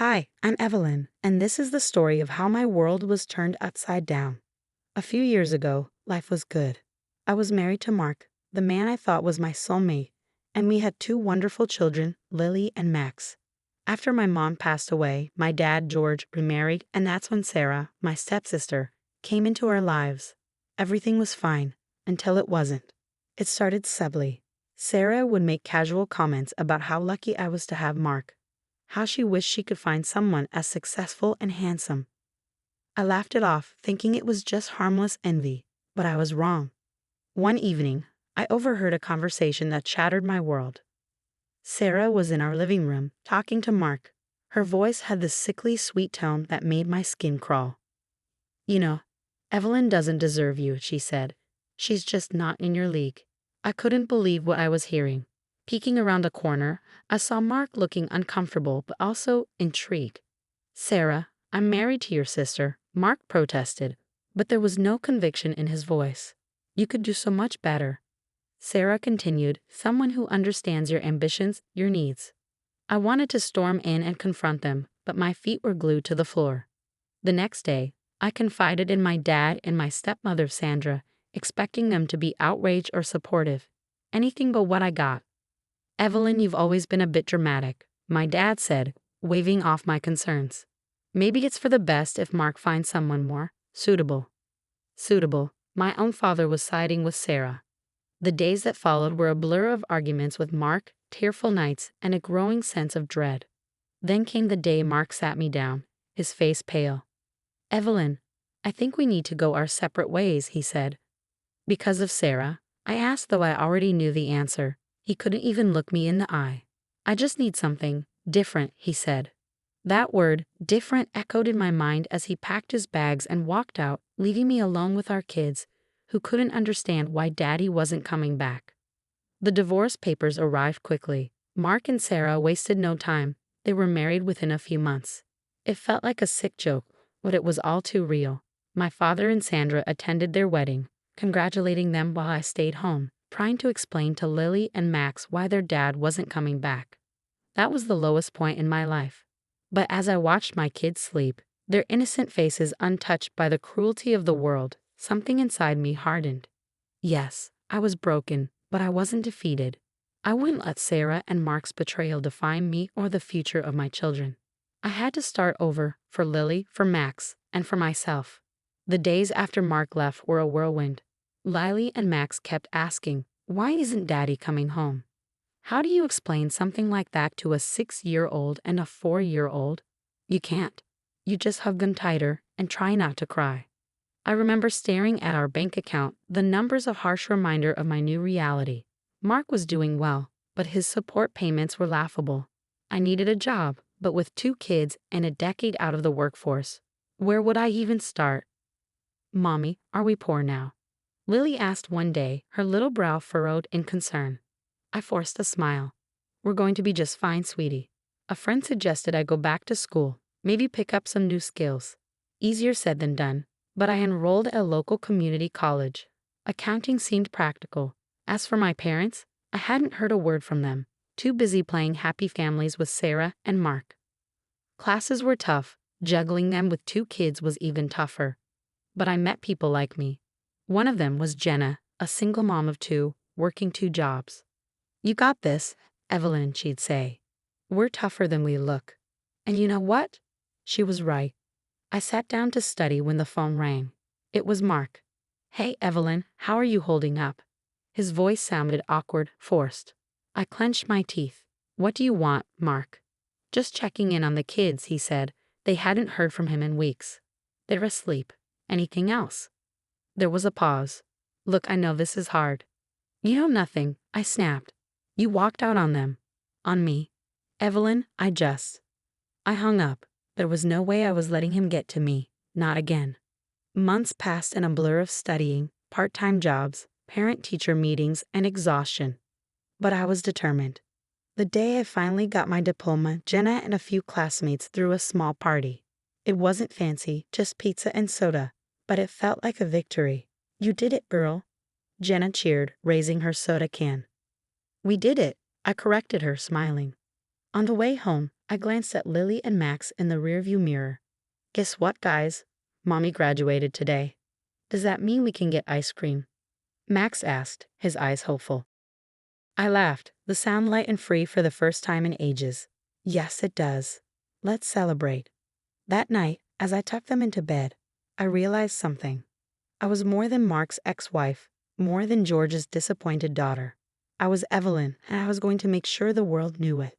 Hi, I'm Evelyn, and this is the story of how my world was turned upside down. A few years ago, life was good. I was married to Mark, the man I thought was my soulmate, and we had two wonderful children, Lily and Max. After my mom passed away, my dad, George, remarried, and that's when Sarah, my stepsister, came into our lives. Everything was fine, until it wasn't. It started subtly. Sarah would make casual comments about how lucky I was to have Mark, how she wished she could find someone as successful and handsome. I laughed it off, thinking it was just harmless envy, but I was wrong. One evening, I overheard a conversation that shattered my world. Sarah was in our living room, talking to Mark. Her voice had this sickly sweet tone that made my skin crawl. You know, Evelyn doesn't deserve you, she said. She's just not in your league. I couldn't believe what I was hearing. Peeking around a corner, I saw Mark looking uncomfortable but also intrigued. Sarah, I'm married to your sister, Mark protested, but there was no conviction in his voice. You could do so much better. Sarah continued, someone who understands your ambitions, your needs. I wanted to storm in and confront them, but my feet were glued to the floor. The next day, I confided in my dad and my stepmother Sandra, expecting them to be outraged or supportive. Anything but what I got. Evelyn, you've always been a bit dramatic, my dad said, waving off my concerns. Maybe it's for the best if Mark finds someone more suitable. Suitable. My own father was siding with Sarah. The days that followed were a blur of arguments with Mark, tearful nights, and a growing sense of dread. Then came the day Mark sat me down, his face pale. Evelyn, I think we need to go our separate ways, he said. Because of Sarah? I asked, though I already knew the answer. He couldn't even look me in the eye. I just need something different, he said. That word, different, echoed in my mind as he packed his bags and walked out, leaving me alone with our kids, who couldn't understand why Daddy wasn't coming back. The divorce papers arrived quickly. Mark and Sarah wasted no time. They were married within a few months. It felt like a sick joke, but it was all too real. My father and Sandra attended their wedding, congratulating them while I stayed home, trying to explain to Lily and Max why their dad wasn't coming back. That was the lowest point in my life. But as I watched my kids sleep, their innocent faces untouched by the cruelty of the world, something inside me hardened. Yes, I was broken, but I wasn't defeated. I wouldn't let Sarah and Mark's betrayal define me or the future of my children. I had to start over, for Lily, for Max, and for myself. The days after Mark left were a whirlwind. Lily and Max kept asking, why isn't Daddy coming home? How do you explain something like that to a 6-year-old and a 4-year-old? You can't. You just hug them tighter and try not to cry. I remember staring at our bank account, the numbers a harsh reminder of my new reality. Mark was doing well, but his support payments were laughable. I needed a job, but with 2 kids and a decade out of the workforce, where would I even start? Mommy, are we poor now? Lily asked one day, her little brow furrowed in concern. I forced a smile. We're going to be just fine, sweetie. A friend suggested I go back to school, maybe pick up some new skills. Easier said than done, but I enrolled at a local community college. Accounting seemed practical. As for my parents, I hadn't heard a word from them, too busy playing happy families with Sarah and Mark. Classes were tough, juggling them with 2 kids was even tougher. But I met people like me. One of them was Jenna, a single mom of 2, working 2 jobs. You got this, Evelyn, she'd say. We're tougher than we look. And you know what? She was right. I sat down to study when the phone rang. It was Mark. Hey, Evelyn, how are you holding up? His voice sounded awkward, forced. I clenched my teeth. What do you want, Mark? Just checking in on the kids, he said. They hadn't heard from him in weeks. They're asleep. Anything else? There was a pause. Look, I know this is hard. You know nothing, I snapped. You walked out on them. On me. Evelyn, I hung up. There was no way I was letting him get to me. Not again. Months passed in a blur of studying, part-time jobs, parent-teacher meetings, and exhaustion. But I was determined. The day I finally got my diploma, Jenna and a few classmates threw a small party. It wasn't fancy, just pizza and soda, but it felt like a victory. You did it, girl. Jenna cheered, raising her soda can. We did it, I corrected her, smiling. On the way home, I glanced at Lily and Max in the rearview mirror. Guess what, guys? Mommy graduated today. Does that mean we can get ice cream? Max asked, his eyes hopeful. I laughed, the sound light and free for the first time in ages. Yes, it does. Let's celebrate. That night, as I tucked them into bed, I realized something. I was more than Mark's ex-wife, more than George's disappointed daughter. I was Evelyn, and I was going to make sure the world knew it.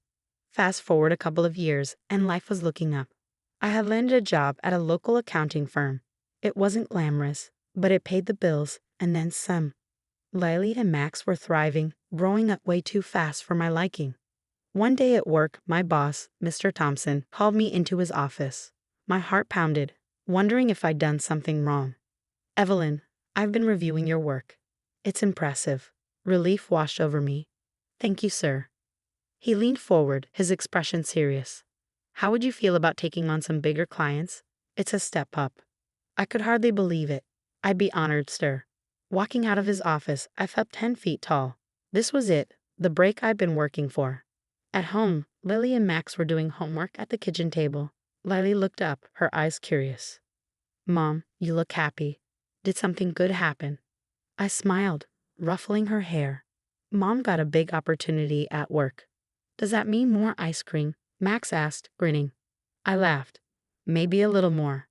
Fast forward a couple of years, and life was looking up. I had landed a job at a local accounting firm. It wasn't glamorous, but it paid the bills, and then some. Lily and Max were thriving, growing up way too fast for my liking. One day at work, my boss, Mr. Thompson, called me into his office. My heart pounded, wondering if I'd done something wrong. Evelyn, I've been reviewing your work. It's impressive. Relief washed over me. Thank you, sir. He leaned forward, his expression serious. How would you feel about taking on some bigger clients? It's a step up. I could hardly believe it. I'd be honored, sir. Walking out of his office, I felt 10 feet tall. This was it, the break I'd been working for. At home, Lily and Max were doing homework at the kitchen table. Lily looked up, her eyes curious. Mom, you look happy. Did something good happen? I smiled, ruffling her hair. Mom got a big opportunity at work. Does that mean more ice cream? Max asked, grinning. I laughed. Maybe a little more.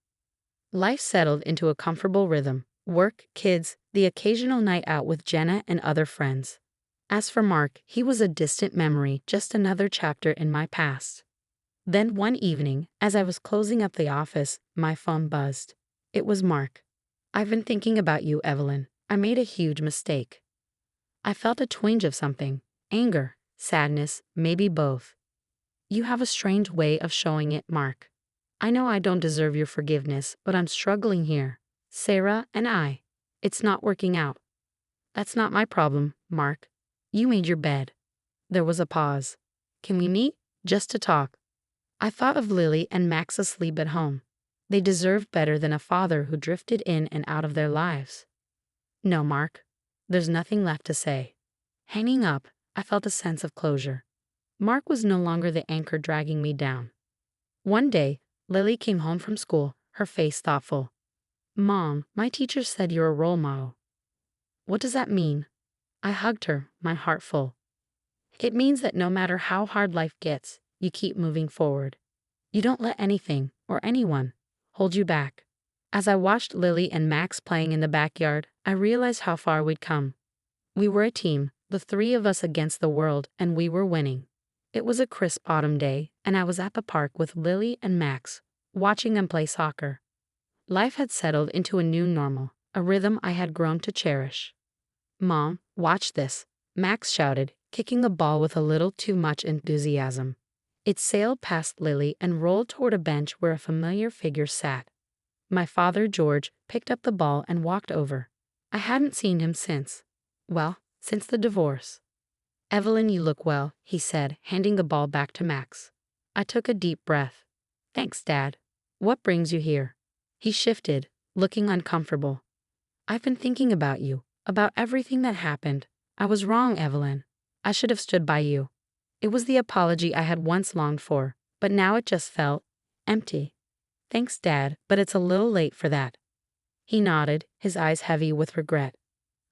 Life settled into a comfortable rhythm. Work, kids, the occasional night out with Jenna and other friends. As for Mark, he was a distant memory, just another chapter in my past. Then one evening, as I was closing up the office, my phone buzzed. It was Mark. I've been thinking about you, Evelyn. I made a huge mistake. I felt a twinge of something. Anger, sadness, maybe both. You have a strange way of showing it, Mark. I know I don't deserve your forgiveness, but I'm struggling here. Sarah and I. It's not working out. That's not my problem, Mark. You made your bed. There was a pause. Can we meet? Just to talk. I thought of Lily and Max asleep at home. They deserved better than a father who drifted in and out of their lives. No, Mark. There's nothing left to say. Hanging up, I felt a sense of closure. Mark was no longer the anchor dragging me down. One day, Lily came home from school, her face thoughtful. Mom, my teacher said you're a role model. What does that mean? I hugged her, my heart full. It means that no matter how hard life gets, you keep moving forward. You don't let anything, or anyone, hold you back. As I watched Lily and Max playing in the backyard, I realized how far we'd come. We were a team, the three of us against the world, and we were winning. It was a crisp autumn day, and I was at the park with Lily and Max, watching them play soccer. Life had settled into a new normal, a rhythm I had grown to cherish. Mom, watch this, Max shouted, kicking a ball with a little too much enthusiasm. It sailed past Lily and rolled toward a bench where a familiar figure sat. My father, George, picked up the ball and walked over. I hadn't seen him since. Well, since the divorce. Evelyn, you look well, he said, handing the ball back to Max. I took a deep breath. Thanks, Dad. What brings you here? He shifted, looking uncomfortable. I've been thinking about you, about everything that happened. I was wrong, Evelyn. I should have stood by you. It was the apology I had once longed for, but now it just felt empty. Thanks, Dad, but it's a little late for that. He nodded, his eyes heavy with regret.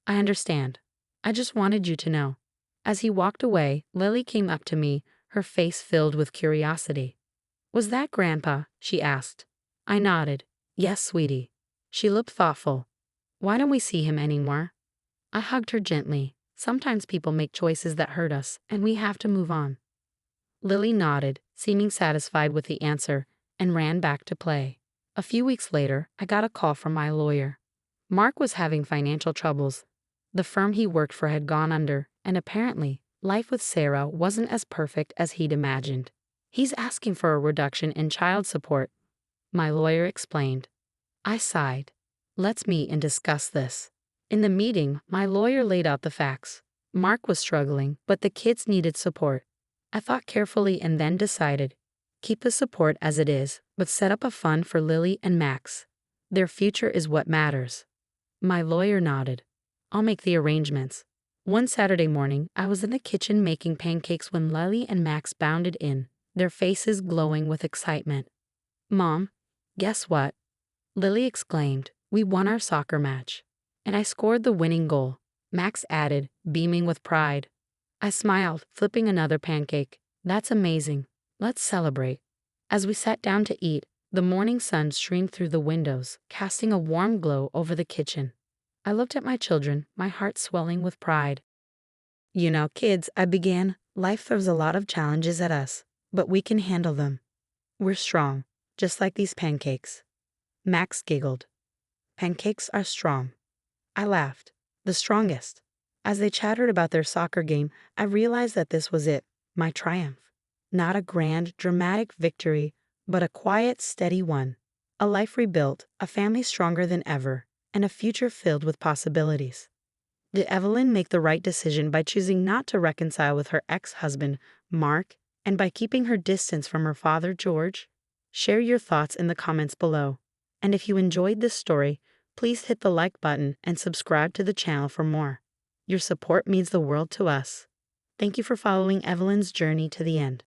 I understand. I just wanted you to know. As he walked away, Lily came up to me, her face filled with curiosity. Was that Grandpa? She asked. I nodded. Yes, sweetie. She looked thoughtful. Why don't we see him anymore? I hugged her gently. Sometimes people make choices that hurt us, and we have to move on. Lily nodded, seeming satisfied with the answer, and ran back to play. A few weeks later, I got a call from my lawyer. Mark was having financial troubles. The firm he worked for had gone under, and apparently, life with Sarah wasn't as perfect as he'd imagined. He's asking for a reduction in child support, my lawyer explained. I sighed. Let's meet and discuss this. In the meeting, my lawyer laid out the facts. Mark was struggling, but the kids needed support. I thought carefully and then decided, keep the support as it is, but set up a fund for Lily and Max. Their future is what matters. My lawyer nodded. I'll make the arrangements. One Saturday morning, I was in the kitchen making pancakes when Lily and Max bounded in. their faces glowing with excitement. "Mom, guess what?" Lily exclaimed. "We won our soccer match. And I scored the winning goal," Max added, beaming with pride. I smiled, flipping another pancake. "That's amazing. Let's celebrate." As we sat down to eat, the morning sun streamed through the windows, casting a warm glow over the kitchen. I looked at my children, my heart swelling with pride. "You know, kids," I began, "life throws a lot of challenges at us, but we can handle them. We're strong, just like these pancakes." Max giggled. "Pancakes are strong." I laughed. "The strongest." As they chattered about their soccer game, I realized that this was it, my triumph. Not a grand, dramatic victory, but a quiet, steady one. A life rebuilt, a family stronger than ever, and a future filled with possibilities. Did Evelyn make the right decision by choosing not to reconcile with her ex-husband, Mark, and by keeping her distance from her father, George? Share your thoughts in the comments below. And if you enjoyed this story, please hit the like button and subscribe to the channel for more. Your support means the world to us. Thank you for following Evelyn's journey to the end.